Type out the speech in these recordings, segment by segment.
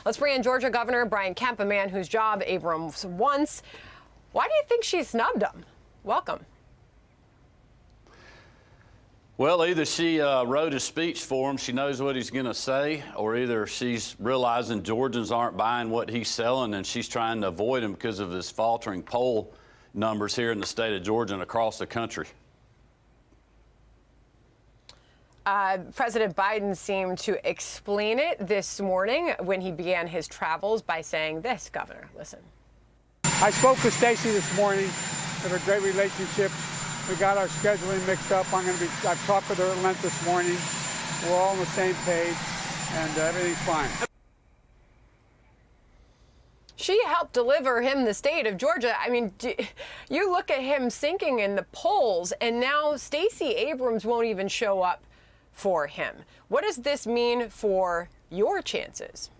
Let's bring in Georgia Governor Brian Kemp, a man whose job Abrams wants. Why do you think she snubbed him? Welcome. Well, either she wrote a speech for him, she knows what he's going to say, or either she's realizing Georgians aren't buying what he's selling and she's trying to avoid him because of his faltering poll numbers here in the state of Georgia and across the country. President Biden seemed to explain it this morning when he began his travels by saying this, Governor. Listen. I spoke with Stacey this morning. We have a great relationship. We got our scheduling mixed up. I've talked with her at length this morning. We're all on the same page, and everything's fine. She helped deliver him the state of Georgia. I mean, you look at him sinking in the polls, and now Stacey Abrams won't even show up for him. What does this mean for your chances?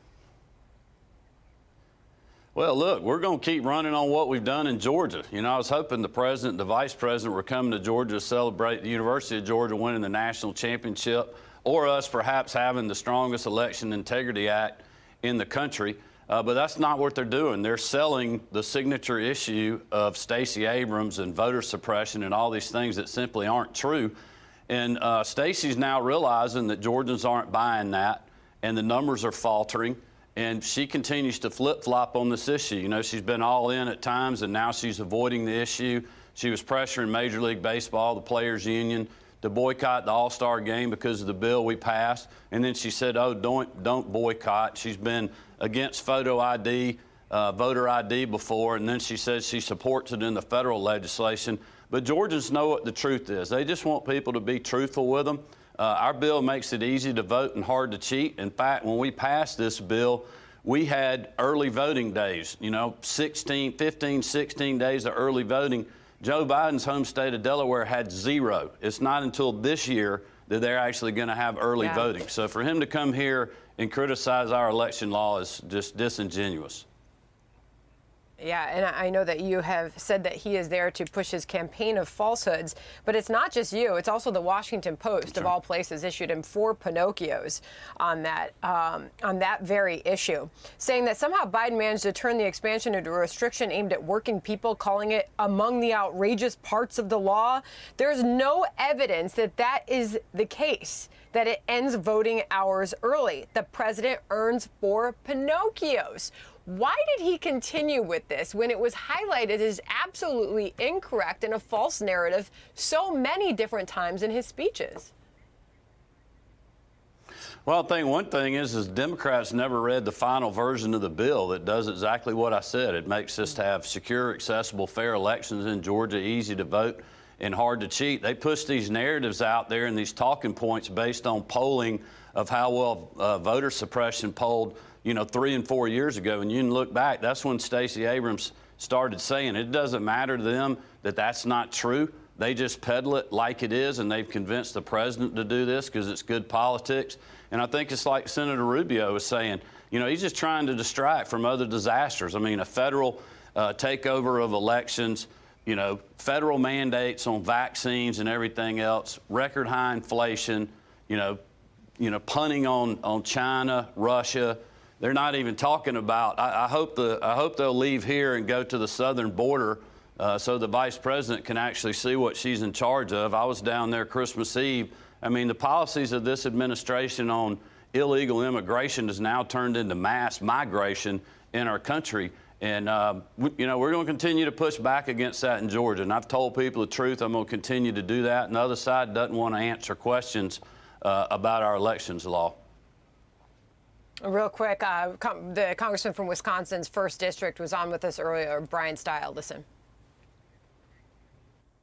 Well, look, we're going to keep running on what we've done in Georgia. You know, I was hoping the president and the vice president were coming to Georgia to celebrate the University of Georgia winning the national championship, or us perhaps having the strongest election integrity act in the country. But that's not what they're doing. They're selling the signature issue of Stacey Abrams and voter suppression and all these things that simply aren't true. And Stacey's now realizing that Georgians aren't buying that, and the numbers are faltering. And she continues to flip-flop on this issue. You know, she's been all in at times, and now she's avoiding the issue. She was pressuring Major League Baseball, the Players Union, to boycott the All-Star game because of the bill we passed. And then she said, oh, don't boycott. She's been against photo ID, voter ID before, and then she says she supports it in the federal legislation. But Georgians know what the truth is. They just want people to be truthful with them. Our bill makes it easy to vote and hard to cheat. In fact, when we passed this bill, we had early voting days, you know, 15, 16 days of early voting. Joe Biden's home state of Delaware had 0. It's not until this year that they're actually going to have early voting. So for him to come here and criticize our election law is just disingenuous. Yeah, and I know that you have said that he is there to push his campaign of falsehoods, but it's not just you. It's also the Washington Post, of all places, issued him 4 Pinocchios on that very issue, saying that somehow Biden managed to turn the expansion into a restriction aimed at working people, calling it among the outrageous parts of the law. There's no evidence that that is the case, that it ends voting hours early. The president earns 4 Pinocchios. Why did he continue with this when it was highlighted as absolutely incorrect and a false narrative so many different times in his speeches? Well, I think one thing is Democrats never read the final version of the bill that does exactly what I said. It makes us to have secure, accessible, fair elections in Georgia, easy to vote and hard to cheat. They push these narratives out there and these talking points based on polling of how well voter suppression polled, you know, 3 and 4 years ago. And you can look back, that's when Stacey Abrams started saying it doesn't matter to them that that's not true. They just peddle it like it is, and they've convinced the president to do this because it's good politics. And I think it's like Senator Rubio was saying, you know, he's just trying to distract from other disasters. I mean, a federal takeover of elections, you know, federal mandates on vaccines and everything else, record high inflation, you know, punting on China, Russia. They're not even talking about. I hope they'll leave here and go to the southern border so the vice president can actually see what she's in charge of. I was down there Christmas Eve. I mean, the policies of this administration on illegal immigration has now turned into mass migration in our country. And, you know, we're going to continue to push back against that in Georgia. And I've told people the truth. I'm going to continue to do that. And the other side doesn't want to answer questions about our elections law. Real quick, the congressman from Wisconsin's 1st District was on with us earlier, Brian Style. Listen.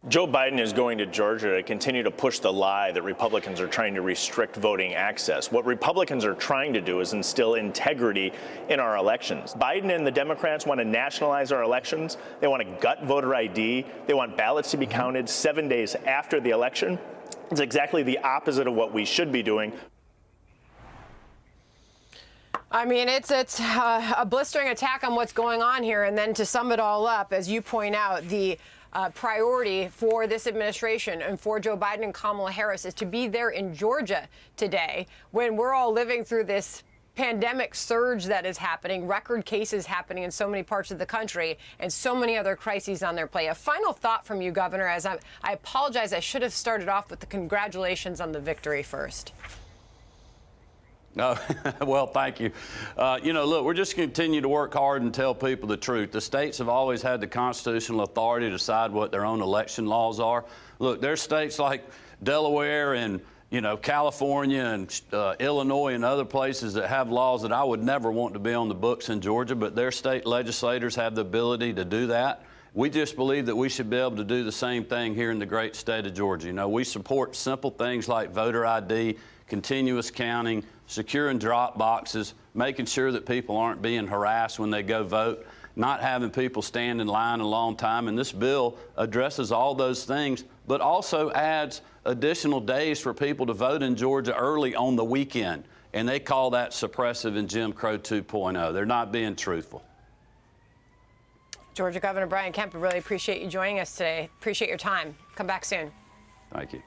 Joe Biden is going to Georgia to continue to push the lie that Republicans are trying to restrict voting access. What Republicans are trying to do is instill integrity in our elections. Biden and the Democrats want to nationalize our elections. They want to gut voter ID. They want ballots to be counted 7 days after the election. It's exactly the opposite of what we should be doing. I mean, it's a blistering attack on what's going on here. And then to sum it all up, as you point out, the priority for this administration and for Joe Biden and Kamala Harris is to be there in Georgia today when we're all living through this pandemic surge that is happening, record cases happening in so many parts of the country, and so many other crises on their plate. A final thought from you, Governor, as I apologize, I should have started off with the congratulations on the victory first. No, well, thank you. You know, look, we're just going to continue to work hard and tell people the truth. The states have always had the constitutional authority to decide what their own election laws are. Look, there's states like Delaware and, you know, California and Illinois and other places that have laws that I would never want to be on the books in Georgia, but their state legislators have the ability to do that. We just believe that we should be able to do the same thing here in the great state of Georgia. You know, we support simple things like voter ID, continuous counting, securing drop boxes, making sure that people aren't being harassed when they go vote, not having people stand in line a long time. And this bill addresses all those things, but also adds additional days for people to vote in Georgia early on the weekend. And they call that suppressive and Jim Crow 2.0. They're not being truthful. Georgia Governor Brian Kemp, we really appreciate you joining us today. Appreciate your time. Come back soon. Thank you.